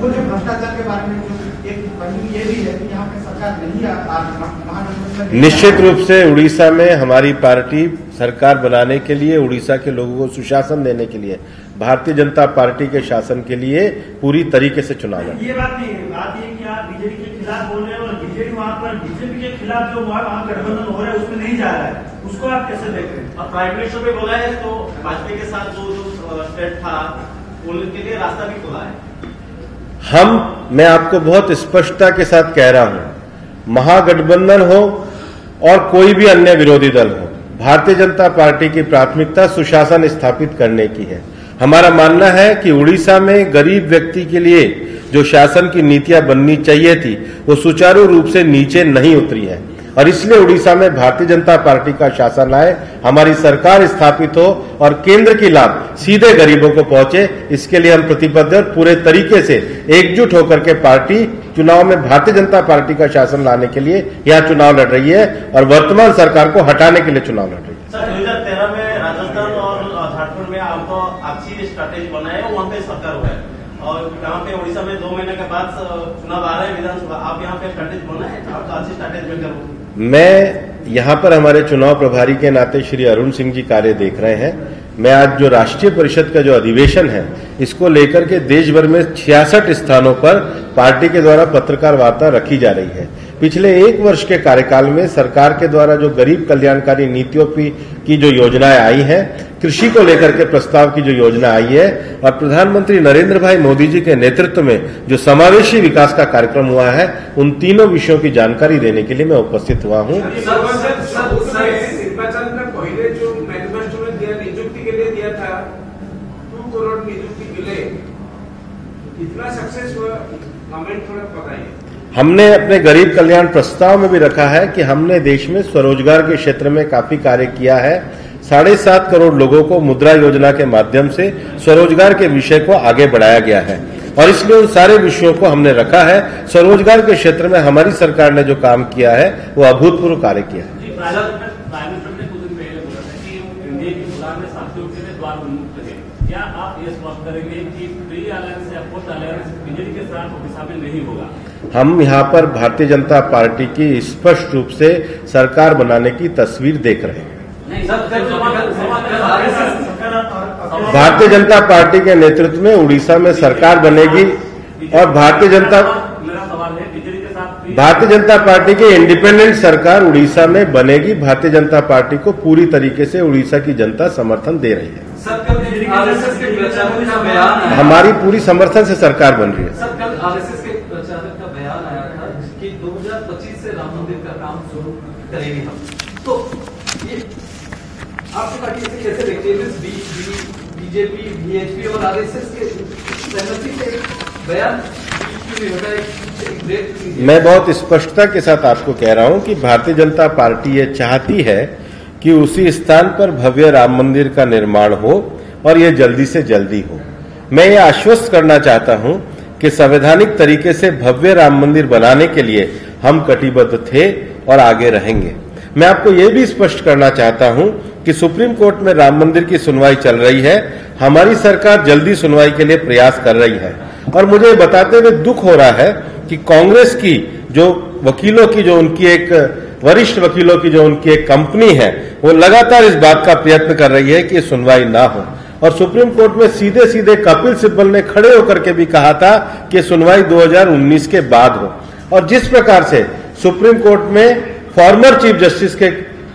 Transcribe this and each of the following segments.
वो जो भ्रष्टाचार के बारे में एक पहलू ये भी है कि यहाँ पे सरकार नहीं महागठबंधन। निश्चित रूप से उड़ीसा में हमारी पार्टी सरकार बनाने के लिए, उड़ीसा के लोगों को सुशासन देने के लिए, भारतीय जनता पार्टी के शासन के लिए पूरी तरीके से चुनाव लड़ेगी। ये बात नहीं है, बात ये कि आप बीजेपी के खिलाफ बोल रहे हैं और बीजेपी वहाँ पर बीजेपी के खिलाफ जो वहाँ गठबंधन हो रहा है उसमें नहीं जा रहा है, उसको आप कैसे देख रहे हैं? अब प्राइम मिनिस्टर पे बोला है तो भाजपा के साथ जो स्टेट था उनके लिए रास्ता भी खुला है। मैं आपको बहुत स्पष्टता के साथ कह रहा हूं, महागठबंधन हो और कोई भी अन्य विरोधी दल हो, भारतीय जनता पार्टी की प्राथमिकता सुशासन स्थापित करने की है। हमारा मानना है कि उड़ीसा में गरीब व्यक्ति के लिए जो शासन की नीतियां बननी चाहिए थी वो सुचारू रूप से नीचे नहीं उतरी है और इसलिए उड़ीसा में भारतीय जनता पार्टी का शासन आए, हमारी सरकार स्थापित हो और केंद्र की लाभ सीधे गरीबों को पहुंचे, इसके लिए हम प्रतिबद्ध और पूरे तरीके से एकजुट होकर के पार्टी चुनाव में भारतीय जनता पार्टी का शासन लाने के लिए यहाँ चुनाव लड़ रही है और वर्तमान सरकार को हटाने के लिए चुनाव लड़ रही है। सर 2013 में राजस्थान और झारखंड में आपको अच्छी स्ट्रैटेजी बनाए, वहाँ पे सरकार हुआ है और यहाँ पे उड़ीसा में 2 महीने के बाद चुनाव आ रहे हैं विधानसभा, आप यहाँ पे स्ट्रैटेजी बनाए, आपको अच्छी स्ट्रैटेजी में करो। मैं यहाँ पर हमारे चुनाव प्रभारी के नाते श्री अरुण सिंह जी कार्य देख रहे हैं। मैं आज जो राष्ट्रीय परिषद का जो अधिवेशन है इसको लेकर के देश भर में 66 स्थानों पर पार्टी के द्वारा पत्रकार वार्ता रखी जा रही है। पिछले 1 वर्ष के कार्यकाल में सरकार के द्वारा जो गरीब कल्याणकारी नीतियों की जो योजनाएं आई हैं, कृषि को लेकर के प्रस्ताव की जो योजना आई है और प्रधानमंत्री नरेंद्र भाई मोदी जी के नेतृत्व में जो समावेशी विकास का कार्यक्रम हुआ है, उन तीनों विषयों की जानकारी देने के लिए मैं उपस्थित हुआ हूँ। नियुक्ति के लिए दिया था 2 करोड़ नियुक्ति मिले, कितना सक्सेस हुआ कमेंट थोड़ा बताइए। हमने अपने गरीब कल्याण प्रस्ताव में भी रखा है कि हमने देश में स्वरोजगार के क्षेत्र में काफी कार्य किया है। 7.5 करोड़ लोगों को मुद्रा योजना के माध्यम से स्वरोजगार के विषय को आगे बढ़ाया गया है और इसलिए उन सारे विषयों को हमने रखा है। स्वरोजगार के क्षेत्र में हमारी सरकार ने जो काम किया है वो अभूतपूर्व कार्य किया है। क्या आप ये स्पष्ट करेंगे कि प्री अलायंस या पोस्ट अलायंस बीजेपी के साथ शामिल नहीं होगा? हम यहाँ पर भारतीय जनता पार्टी की स्पष्ट रूप से सरकार बनाने की तस्वीर देख रहे हैं। भारतीय जनता पार्टी के नेतृत्व में उड़ीसा में सरकार बनेगी और भारतीय जनता पार्टी की इंडिपेंडेंट सरकार उड़ीसा में बनेगी। भारतीय जनता पार्टी को पूरी तरीके से उड़ीसा की जनता समर्थन दे रही है। आरएसएस के प्रचारक का बयान आया, हमारी पूरी समर्थन से सरकार बन रही है। सर कल आरएसएस के प्रचारक का बयान आया था कि 2025 से राम मंदिर का काम शुरू करेंगे हम, तो ये आपकी पार्टी से कैसे देखते हैं? बीजेपी, बीएचपी और आरएसएस के सहमति से बयान मैं बहुत स्पष्टता के साथ आपको कह रहा हूं कि भारतीय जनता पार्टी ये चाहती है कि उसी स्थान पर भव्य राम मंदिर का निर्माण हो और ये जल्दी से जल्दी हो। मैं ये आश्वस्त करना चाहता हूं कि संवैधानिक तरीके से भव्य राम मंदिर बनाने के लिए हम कटिबद्ध थे और आगे रहेंगे। मैं आपको ये भी स्पष्ट करना चाहता हूं कि सुप्रीम कोर्ट में राम मंदिर की सुनवाई चल रही है। हमारी सरकार जल्दी सुनवाई के लिए प्रयास कर रही है और मुझे बताते हुए दुख हो रहा है कि कांग्रेस की जो वकीलों की जो उनकी एक वरिष्ठ वकीलों की जो उनकी एक कंपनी है वो लगातार इस बात का प्रयत्न कर रही है कि सुनवाई ना हो और सुप्रीम कोर्ट में सीधे सीधे कपिल सिब्बल ने खड़े होकर के भी कहा था कि सुनवाई 2019 के बाद हो। और जिस प्रकार से सुप्रीम कोर्ट में फॉर्मर चीफ जस्टिस के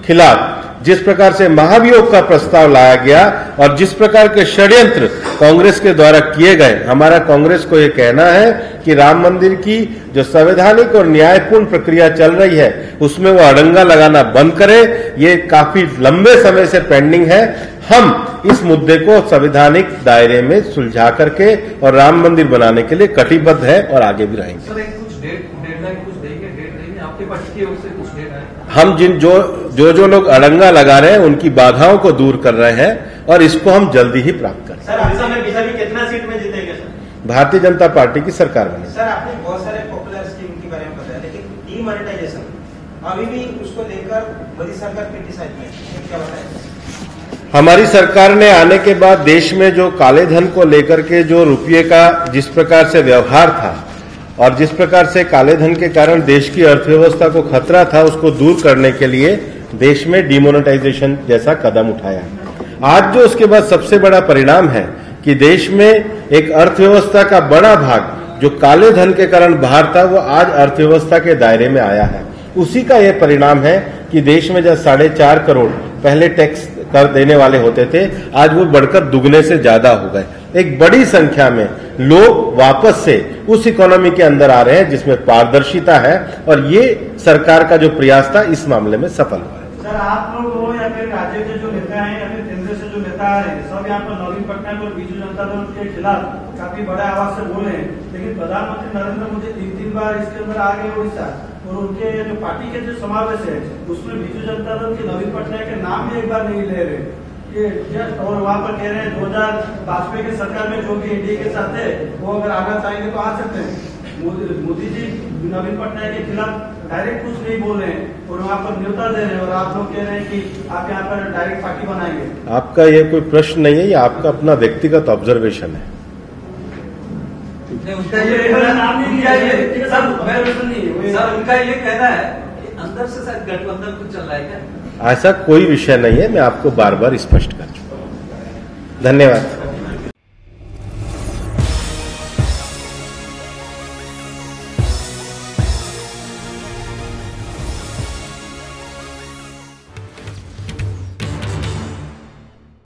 खिलाफ जिस प्रकार से महाभियोग का प्रस्ताव लाया गया और जिस प्रकार के षड्यंत्र कांग्रेस के द्वारा किए गए, हमारा कांग्रेस को यह कहना है कि राम मंदिर की जो संवैधानिक और न्यायपूर्ण प्रक्रिया चल रही है उसमें वो अड़ंगा लगाना बंद करे। ये काफी लंबे समय से पेंडिंग है। हम इस मुद्दे को संवैधानिक दायरे में सुलझा करके और राम मंदिर बनाने के लिए कटिबद्ध है और आगे भी रहेंगे। हम जो लोग अड़ंगा लगा रहे हैं उनकी बाधाओं को दूर कर रहे हैं और इसको हम जल्दी ही प्राप्त करें। सर उड़ीसा में बीजेपी कितना सीट में जीतेगा सर? भारतीय जनता पार्टी की सरकार बनेगी। सर आपने बहुत सारे पॉपुलर स्कीम के बारे में बताया, लेकिन डीमोनेटाइजेशन अभी भी उसको लेकर मोदी सरकार क्रिटिसाइज में क्या बताएं? हमारी सरकार ने आने के बाद देश में जो काले धन को लेकर के जो रुपये का जिस प्रकार से व्यवहार था और जिस प्रकार से काले धन के कारण देश की अर्थव्यवस्था को खतरा था, उसको दूर करने के लिए देश में डिमोनेटाइजेशन जैसा कदम उठाया। आज जो उसके बाद सबसे बड़ा परिणाम है कि देश में एक अर्थव्यवस्था का बड़ा भाग जो काले धन के कारण बाहर था, वो आज अर्थव्यवस्था के दायरे में आया है। उसी का यह परिणाम है कि देश में जब 4.5 करोड़ पहले टैक्स कर देने वाले होते थे, आज वो बढ़कर दुगने से ज्यादा हो गए। एक बड़ी संख्या में लोग वापस से उस इकोनॉमी के अंदर आ रहे हैं जिसमें पारदर्शिता है, और ये सरकार का जो प्रयास था इस मामले में सफल हुआ है। सर, आप लोग हो या फिर राज्य के जो नेता हैं या फिर केंद्र से जो नेता आ रहे हैं, सब यहाँ पर नवीन पटनायक और बीजू जनता दल के खिलाफ काफी बड़े आवाज से बोले हैं, लेकिन प्रधानमंत्री नरेंद्र मोदी 3 बार इसके अंदर आ गए उड़ीसा, और उनके जो पार्टी के जो समावेश है उसमें बीजू जनता दल के नवीन पटनायक के नाम भी एक बार नहीं ले रहे। और वहाँ पर कह रहे हैं 2000 वाजपेयी की सरकार में जो भी एनडीए के साथ है वो अगर आना चाहेंगे तो आ सकते हैं। मोदी जी नवीन पटनायक के खिलाफ डायरेक्ट कुछ नहीं बोल रहे हैं और वहाँ पर न्योता दे रहे हैं, और आप लोग कह रहे हैं कि आप यहाँ पर डायरेक्ट पार्टी बनाएंगे। आपका ये कोई प्रश्न नहीं है, ये आपका अपना व्यक्तिगत ऑब्जर्वेशन है। उनका ये कहना है कि अंदर से शायद गठबंधन कुछ चल रहा है क्या? ऐसा कोई विषय नहीं है, मैं आपको बार बार स्पष्ट कर चुका हूं। धन्यवाद।